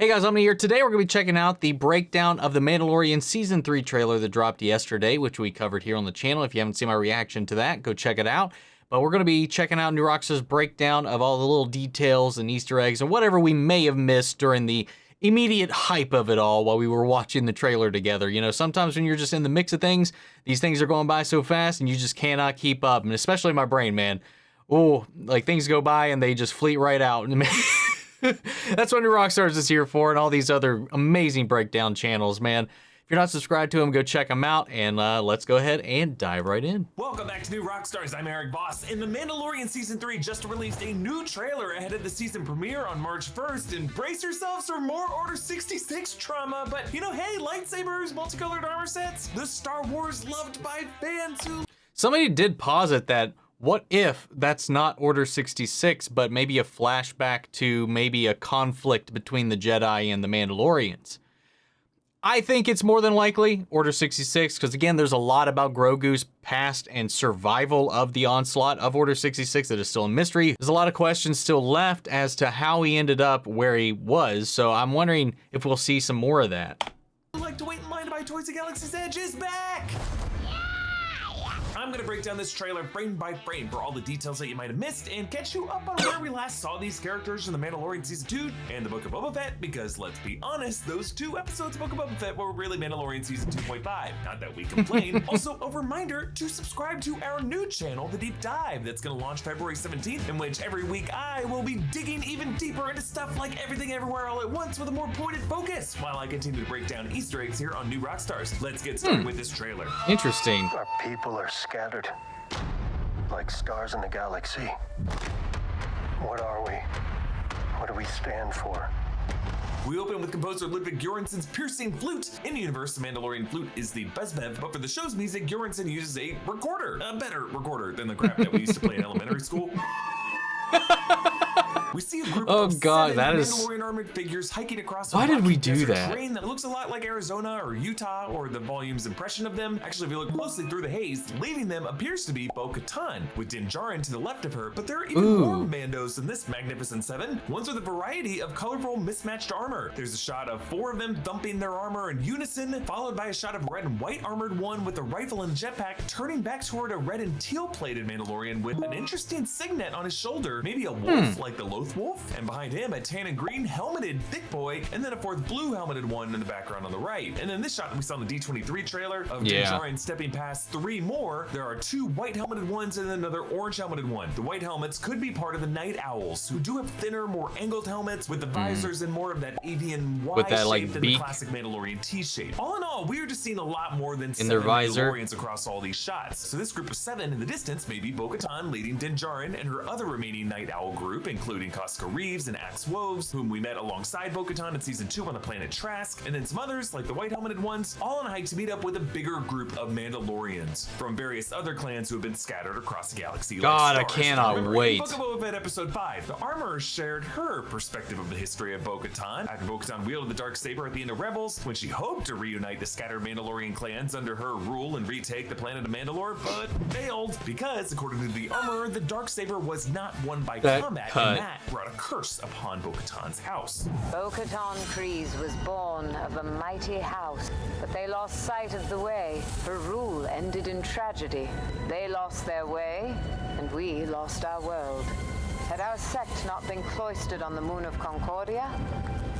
Hey guys, I'm here. Today we're going to be checking out the breakdown of the Mandalorian Season 3 trailer that dropped yesterday, which we covered here on the channel. If you haven't seen my reaction to that, go check it out. But we're going to be checking out New ROCKSTARS' breakdown of all the little details and Easter eggs and whatever we may have missed during the immediate hype of it all while we were watching the trailer together. You know, sometimes when you're just in the mix of things, these things are going by so fast and you just cannot keep up. And especially my brain, man. Oh, like things go by and they just fleet right out. That's what New ROCKSTARS is here for, and all these other amazing breakdown channels, man. If you're not subscribed to them, go check them out, and let's go ahead and dive right in. Welcome back to New ROCKSTARS. I'm Eric Voss, and The Mandalorian Season 3 just released a new trailer ahead of the season premiere on March 1st, and brace yourselves for more Order 66 trauma, but you know, hey, lightsabers, multicolored armor sets, the Star Wars loved by fans who... Somebody did posit that, what if that's not Order 66, but maybe a flashback to maybe a conflict between the Jedi and the Mandalorians? I think it's more than likely Order 66, because again, there's a lot about Grogu's past and survival of the onslaught of Order 66 that is still a mystery. There's a lot of questions still left as to how he ended up where he was, so I'm wondering if we'll see some more of that. Like to wait in line to buy Toys at Galaxy's Edge is back! I'm gonna break down this trailer frame by frame for all the details that you might have missed and catch you up on where we last saw these characters in The Mandalorian Season 2 and the Book of Boba Fett, because let's be honest, those two episodes of Book of Boba Fett were really Mandalorian Season 2.5. Not that we complain. Also, a reminder to subscribe to our new channel, The Deep Dive, that's gonna launch February 17th, in which every week I will be digging even deeper into stuff like Everything Everywhere All at Once with a more pointed focus, while I continue to break down Easter eggs here on New ROCKSTARS. Let's get started with this trailer. Interesting. Our people are scattered like stars in the galaxy. What are we? What do we stand for? We open with composer Ludwig Göransson's piercing flute. In the universe, the Mandalorian flute is the buzzbev, but for the show's music, Göransson uses a recorder, a better recorder than the crap that we used to play in elementary school. We see a group of seven Mandalorian armored figures hiking across a rocky desert terrain that looks a lot like Arizona or Utah, or the volume's impression of them. Actually, if you look closely through the haze, leading them appears to be Bo-Katan, with Din Djarin to the left of her, but there are even more Mandos in this magnificent seven, ones with a variety of colorful mismatched armor. There's a shot of 4 of them thumping their armor in unison, followed by a shot of red and white armored one with a rifle and jetpack, turning back toward a red and teal plated Mandalorian with an interesting signet on his shoulder, maybe a wolf like the Loth Wolf, and behind him a tan and green helmeted thick boy, and then a 4th blue helmeted one in the background on the right. And then this shot we saw in the D23 trailer of Din Djarin stepping past 3 more. There are 2 white helmeted ones and then another orange helmeted one. The white helmets could be part of the Night Owls, who do have thinner, more angled helmets with the visors and more of that avian Y shape than the classic Mandalorian T shape. All in all, we are just seeing a lot more than 7 Mandalorians across all these shots. So this group of 7 in the distance may be Bo-Katan leading Din Djarin and her other remaining Night Owl group, including Koska Reeves and Axe Woves, whom we met alongside Bo-Katan in Season 2 on the planet Trask, and then some others, like the white helmeted ones, all on a hike to meet up with a bigger group of Mandalorians from various other clans who have been scattered across the galaxy. God, I cannot wait. In Book of Boba Fett Episode 5, the armorer shared her perspective of the history of Bo-Katan after Bo-Katan wielded the Darksaber at the end of Rebels, when she hoped to reunite the scattered Mandalorian clans under her rule and retake the planet of Mandalore, but failed because, according to the armorer, the Darksaber was not won by combat, and that brought a curse upon Bo-Katan's house. Bo-Katan Kryze was born of a mighty house, but they lost sight of the way. Her rule ended in tragedy. They lost their way, and we lost our world. Had our sect not been cloistered on the moon of Concordia,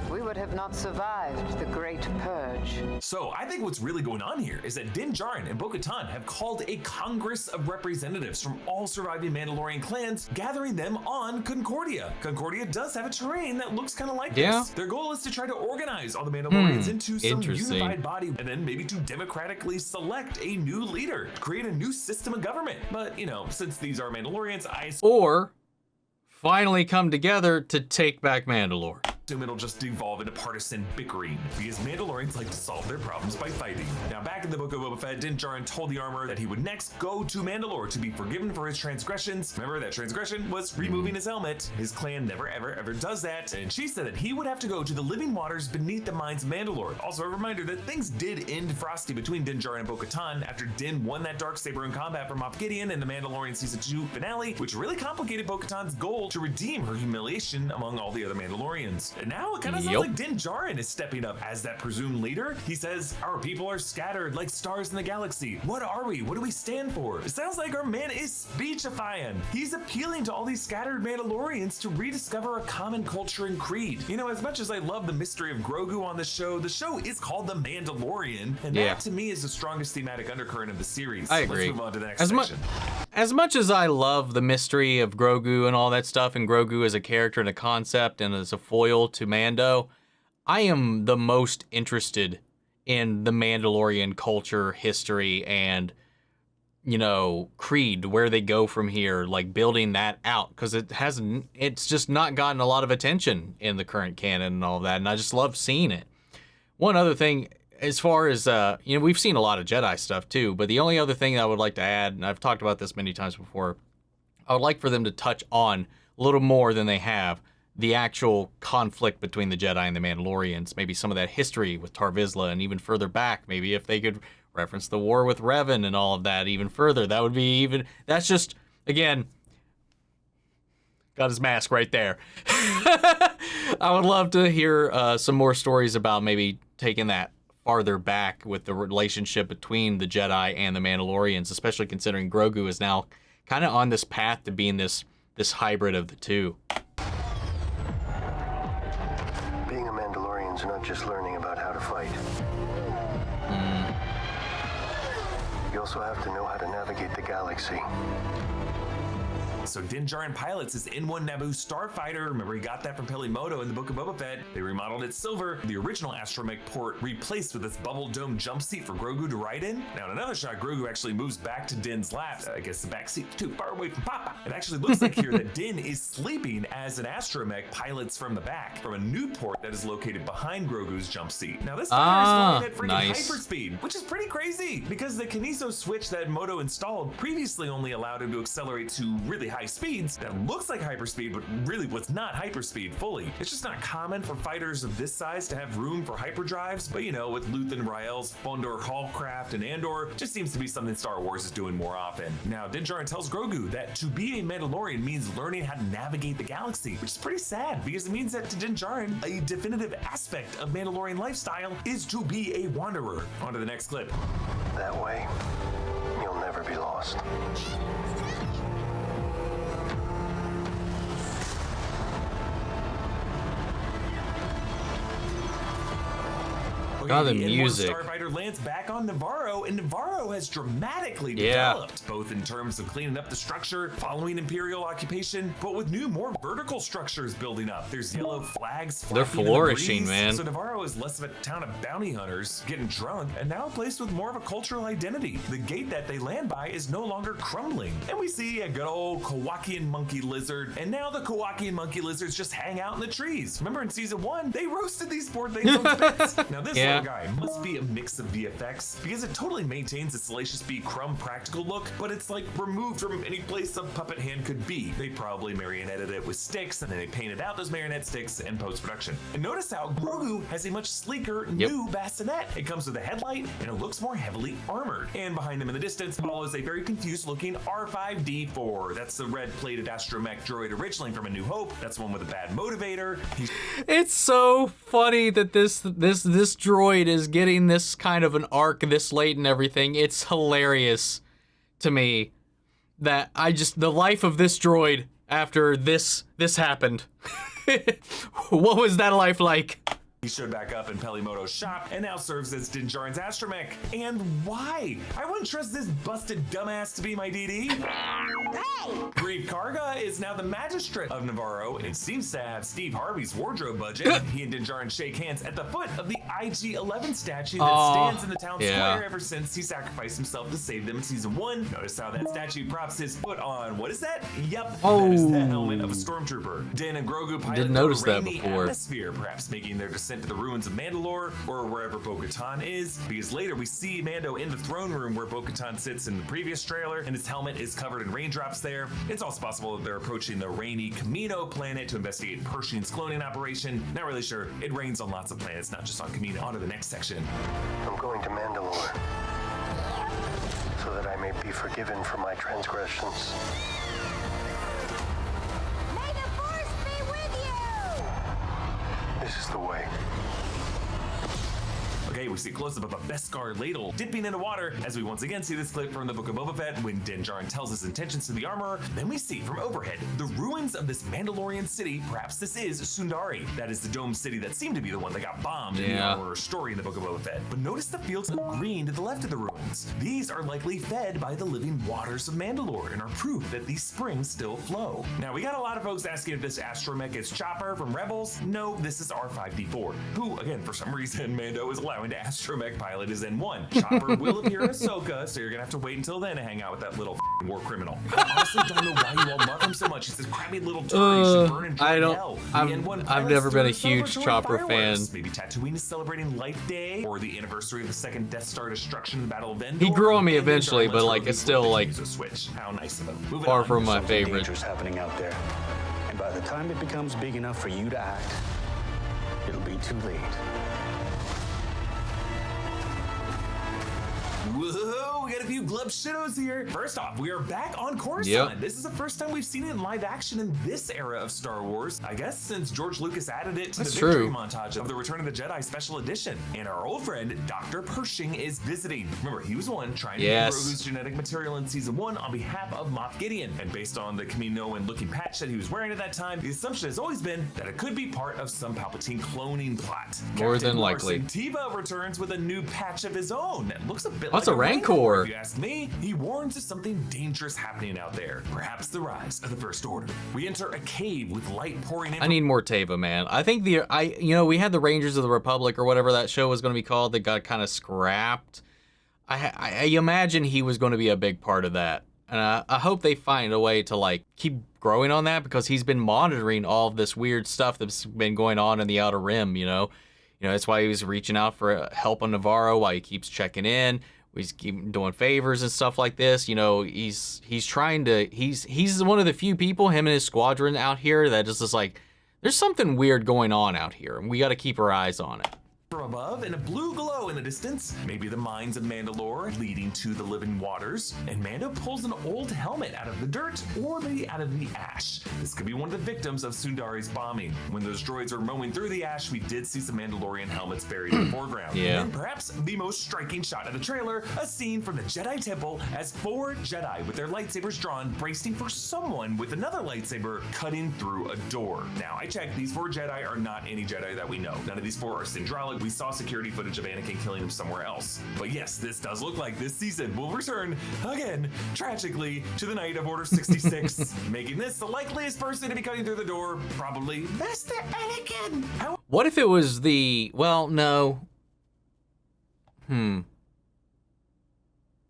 we would have not survived the Great Purge. So I think what's really going on here is that Din Djarin and Bo-Katan have called a Congress of Representatives from all surviving Mandalorian clans, gathering them on Concordia. Concordia does have a terrain that looks kind of like this. Their goal is to try to organize all the Mandalorians into some unified body, and then maybe to democratically select a new leader, create a new system of government. But, you know, since these are Mandalorians, or finally come together to take back Mandalore. It'll just devolve into partisan bickering, because Mandalorians like to solve their problems by fighting. Now, back in the Book of Boba Fett, Din Djarin told the armorer that he would next go to Mandalore to be forgiven for his transgressions. Remember, that transgression was removing his helmet. His clan never ever does that, and she said that he would have to go to the living waters beneath the mines of Mandalore. Also, a reminder that things did end frosty between Din Djarin and Bo-Katan after Din won that Darksaber in combat from Moff Gideon in the Mandalorian Season 2 finale, which really complicated Bo-Katan's goal to redeem her humiliation among all the other Mandalorians. And now it kind of sounds like Din Djarin is stepping up as that presumed leader. He says, our people are scattered like stars in the galaxy. What are we? What do we stand for? It sounds like our man is speechifying. He's appealing to all these scattered Mandalorians to rediscover a common culture and creed. You know, as much as I love the mystery of Grogu on the show is called The Mandalorian, and that to me is the strongest thematic undercurrent of the series. I agree. Let's move on to the next section. As much as I love the mystery of Grogu and all that stuff, and Grogu as a character and a concept and as a foil to Mando, I am the most interested in the Mandalorian culture, history, and, you know, creed, where they go from here, like building that out, because it's just not gotten a lot of attention in the current canon and all that, and I just love seeing it. One other thing, as far as, you know, we've seen a lot of Jedi stuff too, but the only other thing I would like to add, and I've talked about this many times before, I would like for them to touch on a little more than they have the actual conflict between the Jedi and the Mandalorians, maybe some of that history with Tar Vizsla, and even further back, maybe if they could reference the war with Revan and all of that even further, that would be even, that's just, again, got his mask right there. I would love to hear some more stories about maybe taking that farther back with the relationship between the Jedi and the Mandalorians, especially considering Grogu is now kind of on this path to being this hybrid of the two. Being a Mandalorian is not just learning about how to fight. You also have to know how to navigate the galaxy. So Din Djarin pilots his N1 Naboo starfighter. Remember, he got that from Pelimoto in the Book of Boba Fett. They remodeled it silver. The original astromech port replaced with this bubble dome jump seat for Grogu to ride in. Now in another shot, Grogu actually moves back to Din's lap. I guess the back seat's too far away from Papa. It actually looks like here that Din is sleeping as an astromech pilots from the back from a new port that is located behind Grogu's jump seat. Now this fighter is flying at freaking hyperspeed, which is pretty crazy because the Kineso switch that Moto installed previously only allowed him to accelerate to really high speeds that looks like hyperspeed, but really was not hyperspeed fully. It's just not common for fighters of this size to have room for hyperdrives, but you know, with Luthen Rael's Fondor Hallcraft and Andor, just seems to be something Star Wars is doing more often. Now, Din Djarin tells Grogu that to be a Mandalorian means learning how to navigate the galaxy, which is pretty sad because it means that to Din Djarin, a definitive aspect of Mandalorian lifestyle is to be a wanderer. On to the next clip. That way, you'll never be lost. God, the music. Starfighter lands back on Navarro, and Navarro has dramatically developed, both in terms of cleaning up the structure following Imperial occupation, but with new, more vertical structures building up. There's yellow flags. They're flourishing, man. So Navarro is less of a town of bounty hunters getting drunk, and now a place with more of a cultural identity. The gate that they land by is no longer crumbling, and we see a good old Kowakian monkey lizard, and now the Kowakian monkey lizards just hang out in the trees. Remember in season 1, they roasted these poor things on spits. Now this little guy must be a mix of VFX because it totally maintains the Salacious B crumb practical look, but it's like removed from any place a puppet hand could be. They probably marionetted it with sticks, and then they painted out those marionette sticks in post-production. And notice how Grogu has a much sleeker new bassinet. It comes with a headlight, and it looks more heavily armored. And behind him in the distance follows a very confused-looking R5-D4. That's the red-plated astromech droid originally from A New Hope. That's the one with a bad motivator. It's so funny that this droid is getting this kind of an arc this late and everything. It's hilarious to me that the life of this droid after this happened. What was that life like? He showed back up in Pelimoto's shop and now serves as Din Djarin's astromech. And why? I wouldn't trust this busted dumbass to be my DD. Hey! Greef Karga is now the magistrate of Navarro and seems to have Steve Harvey's wardrobe budget. He and Din Djarin shake hands at the foot of the IG-11 statue that stands in the town square ever since he sacrificed himself to save them in season 1. Notice how that statue props his foot on, what is that? Yep, that is the helmet of a stormtrooper. Din and Grogu pilot didn't notice that the before. atmosphere, perhaps making their descent to the ruins of Mandalore or wherever Bo-Katan is, because later we see Mando in the throne room where Bo-Katan sits in the previous trailer, and his helmet is covered in raindrops there. It's also possible that they're approaching the rainy Kamino planet to investigate Pershing's cloning operation. Not really sure. It rains on lots of planets, not just on Kamino. On to the next section. I'm going to Mandalore so that I may be forgiven for my transgressions. This is the way. Okay, we see a close-up of a Beskar ladle dipping into water as we once again see this clip from the Book of Boba Fett when Din Djarin tells his intentions to the armorer. Then we see from overhead the ruins of this Mandalorian city. Perhaps this is Sundari. That is the domed city that seemed to be the one that got bombed in the armorer's story in the Book of Boba Fett. But notice the fields of green to the left of the ruins. These are likely fed by the living waters of Mandalore and are proof that these springs still flow. Now, we got a lot of folks asking if this astromech is Chopper from Rebels. No, this is R5-D4, who, again, for some reason, Mando is allowing to astromech pilot his N1. Chopper will appear in Ahsoka, so you're gonna have to wait until then to hang out with that little war criminal. I honestly don't know why you all love him so much. He's this crabby little turd. He should burn in hell. I've never been a huge Chopper fan. Maybe Tatooine is celebrating Life Day or the anniversary of the second Death Star destruction in the Battle of Endor. He grew on me eventually, but like it's still like how nice of him. Far from my favorite. Dangerous happening out there, and by the time it becomes big enough for you to act, it'll be too late. Whoa, we got a few glub shitos here. First off, we are back on Coruscant. This is the first time we've seen it in live action in this era of Star Wars. I guess since George Lucas added it to the victory montage of the Return of the Jedi Special Edition. And our old friend, Dr. Pershing, is visiting. Remember, he was the one trying to get Grogu's genetic material in Season 1 on behalf of Moff Gideon. And based on the Kaminoan looking patch that he was wearing at that time, the assumption has always been that it could be part of some Palpatine cloning plot. More than likely. Tiva returns with a new patch of his own that looks a bit What's like a Rancor? If you ask me, he warns of something dangerous happening out there. Perhaps the rise of the First Order. We enter a cave with light pouring in. I need more Teva, man. I think we had the Rangers of the Republic or whatever that show was going to be called that got kind of scrapped. I imagine he was going to be a big part of that. And I hope they find a way to like keep growing on that because he's been monitoring all of this weird stuff that's been going on in the Outer Rim, you know. That's why he was reaching out for help on Navarro while he keeps checking in. He's keep doing favors and stuff like this. He's trying to. He's one of the few people, him and his squadron out here, that is just like, there's something weird going on out here, and we got to keep our eyes on it. From above, and a blue glow in the distance, maybe the mines of Mandalore leading to the living waters, and Mando pulls an old helmet out of the dirt or maybe out of the ash. This could be one of the victims of Sundari's bombing. When those droids were mowing through the ash, we did see some Mandalorian helmets buried in the foreground. And perhaps the most striking shot of the trailer, a scene from the Jedi Temple as 4 Jedi with their lightsabers drawn, bracing for someone with another lightsaber cutting through a door. Now, I checked, these 4 Jedi are not any Jedi that we know. None of these 4 are Sindralic. We saw security footage of Anakin killing him somewhere else. But yes, this does look like this season will return again, tragically, to the night of Order 66, making this the likeliest person to be cutting through the door, probably Master Anakin. What if it was well, no. I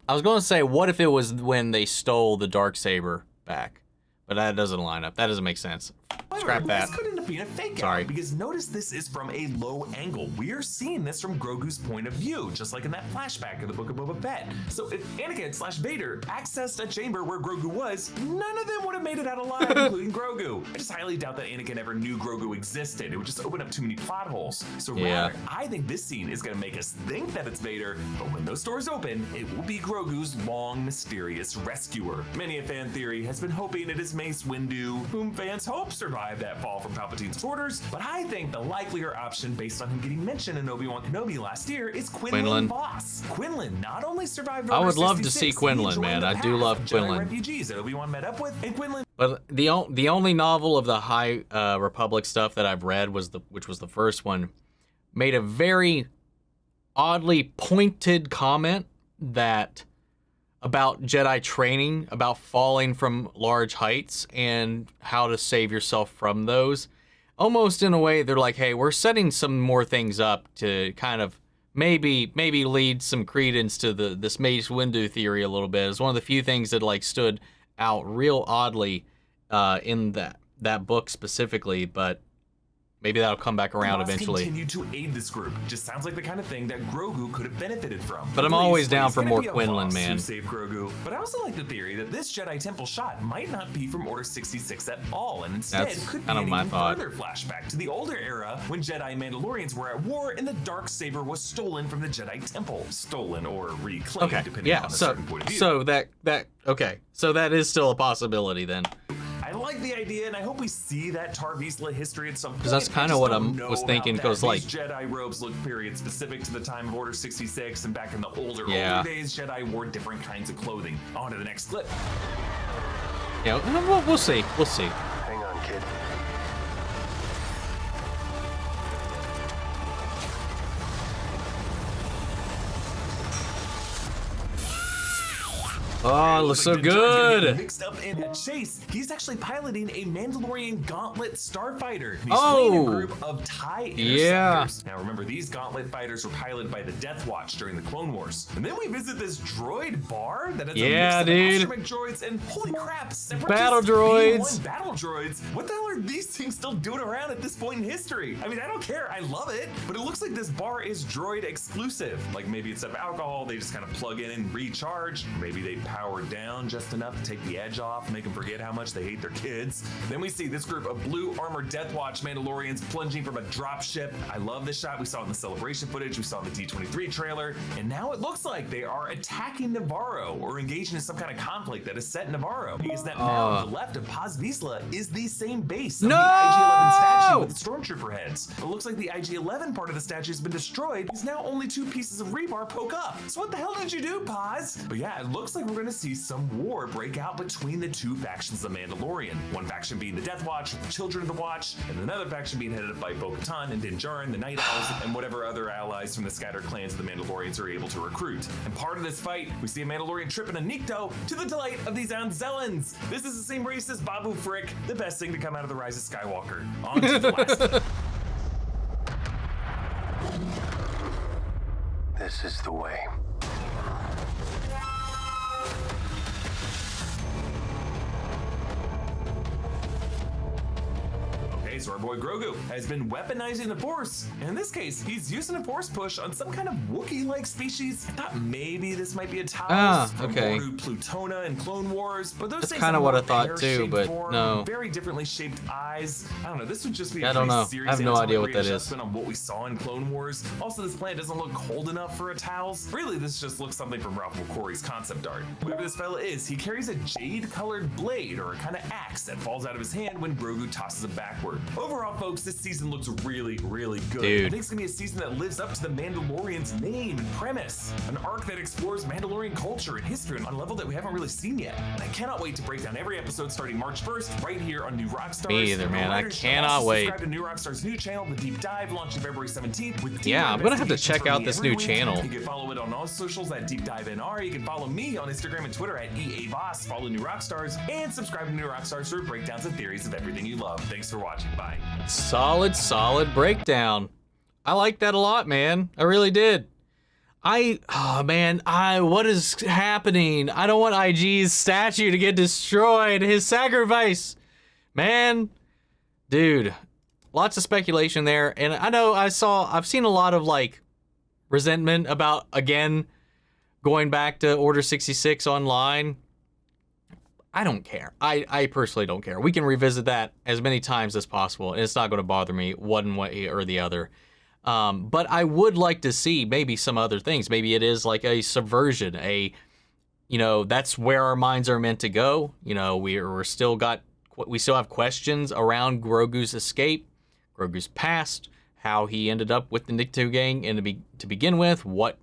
was going to say, what if it was when they stole the Darksaber back? But that doesn't line up. That doesn't make sense. Scrap that. This could end up being a fake out because notice this is from a low angle. We are seeing this from Grogu's point of view, just like in that flashback of the Book of Boba Fett. So if Anakin/Vader accessed a chamber where Grogu was, none of them would have made it out alive, including Grogu. I just highly doubt that Anakin ever knew Grogu existed. It would just open up too many plot holes. So rather, I think this scene is going to make us think that it's Vader, but when those doors open, it will be Grogu's long, mysterious rescuer. Many a fan theory has been hoping it is Mace Windu, whom fans hope survived that fall from Palpatine's orders, but I think the likelier option, based on him getting mentioned in Obi-Wan Kenobi last year, is Quinlan Vos. Quinlan not only survived Order I would love to 66, see Quinlan, man. I do love Quinlan. Refugees that Obi-Wan met up with, and Quinlan. But the only novel of the High Republic stuff that I've read which was the first one, made a very oddly pointed comment about Jedi training, about falling from large heights and how to save yourself from those. Almost in a way, they're like, hey, we're setting some more things up to kind of maybe lead some credence to this Mace Windu theory a little bit. It's one of the few things that like stood out real oddly in that book specifically, but maybe that'll come back around eventually. Continue to aid this group. Just sounds like the kind of thing that Grogu could have benefited from. But I'm always down for more Quinlan, man. Save Grogu. But I also like the theory that this Jedi Temple shot might not be from Order 66 at all, and instead could be an even further flashback to the older era when Jedi and Mandalorians were at war and the Darksaber was stolen from the Jedi Temple. Stolen or reclaimed, depending on a certain point of view. So that is still a possibility then. I like like the idea, and I hope we see that Tar Vizsla history at some point. Because that's kind of what I was thinking. Because like these Jedi robes look period specific to the time of Order 66, and back in the older days, Jedi wore different kinds of clothing. On to the next clip. Yeah, we'll see. We'll see. Hang on, kid. Oh, it looks so good. Mixed up in a chase. He's actually piloting a Mandalorian Gauntlet starfighter. He's fleeing a group of TIE interceptors. Now remember, these Gauntlet fighters were piloted by the Death Watch during the Clone Wars. And then we visit this droid bar that has a mix of astromech droids and holy crap, battle droids. Battle droids. What the hell are these things still doing around at this point in history? I mean, I don't care. I love it. But it looks like this bar is droid exclusive. Like maybe it's of alcohol. They just kind of plug in and recharge. Maybe they power down just enough to take the edge off, make them forget how much they hate their kids. Then we see this group of blue armored Death Watch Mandalorians plunging from a drop ship. I love this shot. We saw it in the celebration footage, we saw in the D23 trailer, and now it looks like they are attacking Navarro or engaging in some kind of conflict that is set in Navarro. Because that mound on the left of Paz Vizsla is the same base of the IG-11 statue with the stormtrooper heads. It looks like the IG-11 part of the statue has been destroyed because now only 2 pieces of rebar poke up. So what the hell did you do, Paz? But yeah, it looks like we're gonna see some war break out between the 2 factions of the Mandalorian. One faction being the Death Watch, the Children of the Watch, and another faction being headed up by Bo-Katan and Din Djarin, the Night Owls, and whatever other allies from the scattered clans of the Mandalorians are able to recruit. And part of this fight, we see a Mandalorian tripping a Nikto to the delight of these Anzellans. This is the same race as Babu Frick, the best thing to come out of the Rise of Skywalker. On to the last. This is the way. So our boy Grogu has been weaponizing the Force. And in this case, he's using a Force push on some kind of Wookiee-like species. I thought maybe this might be a Talos from Grogu Plutona and Clone Wars, but those things kind of what I thought too, but no. Very differently shaped eyes. I don't know. This would just be I don't know. I have no idea what that is. On what we saw in Clone Wars. Also, this planet doesn't look cold enough for a Talos. Really, this just looks something from Ralph McQuarrie's concept art. Whoever this fella is, he carries a jade-colored blade or a kind of axe that falls out of his hand when Grogu tosses it backward. Overall, folks, this season looks really, really good. Dude. I think it's gonna be a season that lives up to the Mandalorian's name and premise. An arc that explores Mandalorian culture and history on a level that we haven't really seen yet. And I cannot wait to break down every episode starting March 1st, right here on New Rockstars. Me either, man. I cannot wait. Subscribe to New Rockstars' new channel, The Deep Dive, launching February 17th. With I'm gonna have to check out this new channel. You can follow it on all socials at Deep Dive NR. You can follow me on Instagram and Twitter at EAVoss. Follow New Rockstars and subscribe to New Rockstars for breakdowns and theories of everything you love. Thanks for watching. Bye. Solid breakdown. I like that a lot, man. I really did. What is happening? I don't want IG's statue to get destroyed. His sacrifice, man. Dude, lots of speculation there. And I know I've seen a lot of like resentment about, again, going back to Order 66 online. I don't care. I personally don't care. We can revisit that as many times as possible, and it's not going to bother me one way or the other. But I would like to see maybe some other things. Maybe it is like a subversion, that's where our minds are meant to go. We still have questions around Grogu's escape, Grogu's past, how he ended up with the Nikto gang, and to begin with, what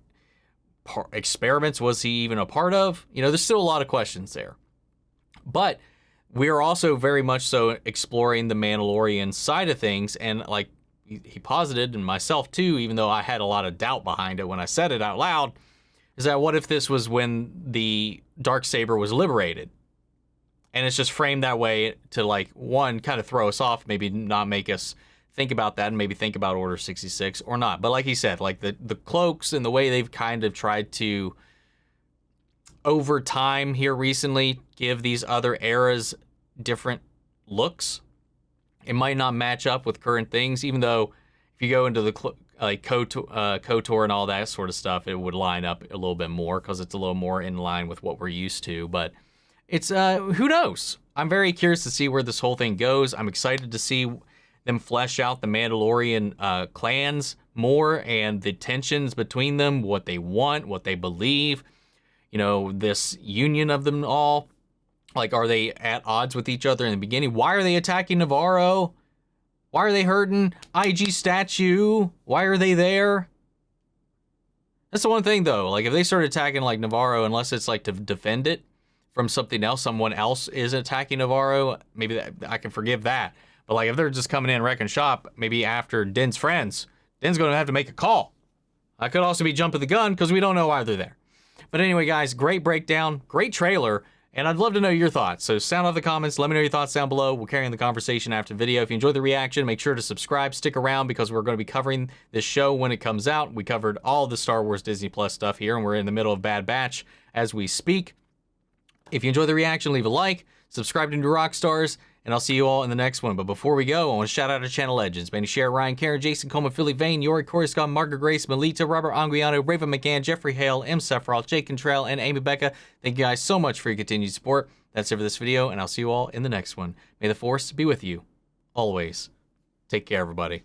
experiments was he even a part of? There's still a lot of questions there. But we are also very much so exploring the Mandalorian side of things, and like he posited, and myself too, even though I had a lot of doubt behind it when I said it out loud, is that what if this was when the Darksaber was liberated? And it's just framed that way to like, one, kind of throw us off, maybe not make us think about that, and maybe think about Order 66 or not. But like he said, like the cloaks and the way they've kind of tried to, over time here recently, give these other eras different looks. It might not match up with current things, even though if you go into the KOTOR and all that sort of stuff, it would line up a little bit more because it's a little more in line with what we're used to. But it's, who knows? I'm very curious to see where this whole thing goes. I'm excited to see them flesh out the Mandalorian clans more and the tensions between them, what they want, what they believe. This union of them all. Like, are they at odds with each other in the beginning? Why are they attacking Navarro? Why are they hurting IG statue? Why are they there? That's the one thing, though. Like, if they start attacking, like, Navarro, unless it's, like, to defend it from something else, someone else is attacking Navarro, maybe I can forgive that. But, like, if they're just coming in wrecking shop, maybe after Din's friends, Din's going to have to make a call. I could also be jumping the gun because we don't know why they're there. But anyway, guys, great breakdown, great trailer. And I'd love to know your thoughts. So sound off the comments. Let me know your thoughts down below. We'll carry on the conversation after the video. If you enjoyed the reaction, make sure to subscribe. Stick around because we're going to be covering this show when it comes out. We covered all the Star Wars Disney Plus stuff here, and we're in the middle of Bad Batch as we speak. If you enjoyed the reaction, leave a like. Subscribe to New Rockstars, and I'll see you all in the next one. But before we go, I want to shout out our channel legends. Benny Sher, Ryan Karen, Jason Coleman, Philly Vane, Yori Corey Scott, Margaret Grace, Melita, Robert Anguiano, Raven McGann, Jeffrey Hale, M. Sephiroth, Jake Cantrell, and Amy Becca. Thank you guys so much for your continued support. That's it for this video, and I'll see you all in the next one. May the Force be with you, always. Take care, everybody.